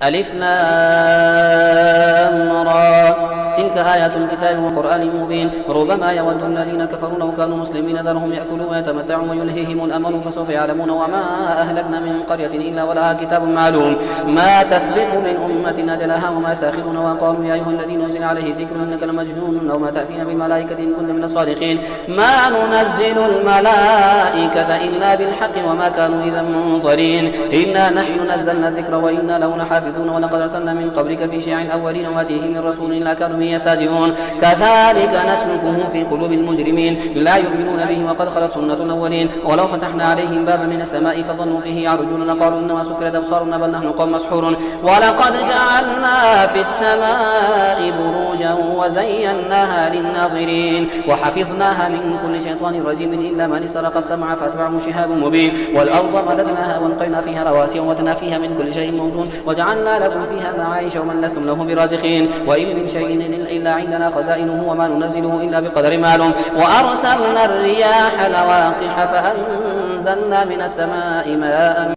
ألف لام را تلك آيات الكتاب وقرآن مبين ربما يود الذين كفروا لو كانوا مسلمين ذرهم يأكلوا ويتمتعوا ويلهيهم الأمل فسوف يعلمون وما أهلكنا من قرية إلا ولها كتاب معلوم ما تسبق من أمة أجلها وما يستأخرون وقالوا يا أيها الذي نزل عليه الذكر إنك لمجنون أو ما تأتينا بالملائكة إن كنا من الصادقين ما ننزل الملائكة إلا بالحق وما كانوا إذا منظرين إنا نحن نزلنا الذكر وإنا له لحافظون ولقد أرسلنا من قبلك في شيع الأولين واتيهم من رسول لا كانوا به يستهزئون كذلك نسلكه في قلوب المجرمين لا يؤمنون به وقد خلت سنة الأولين ولو فتحنا عليهم بابا من السماء فظنوا فيه يعرجون لقالوا إنما سكرت أبصارنا بل نحن قوم مسحورون ولقد جعلنا في السماء بروجا وزيناها للناظرين وحفظناها من كل شيطان رجيم إلا من استرق السمع فأتبعه شهاب مبين والأرض مددناها والقينا فيها رواسي ووتنا فيها من كل شيء موزون وجعلنا لكم فيها معايش ومن لستم له برازقين وإن من شيء إلا عندنا خزائنه وما ننزله إلا بقدر معلوم وأرسلنا الرياح لواقح فأنزلنا من السماء ماء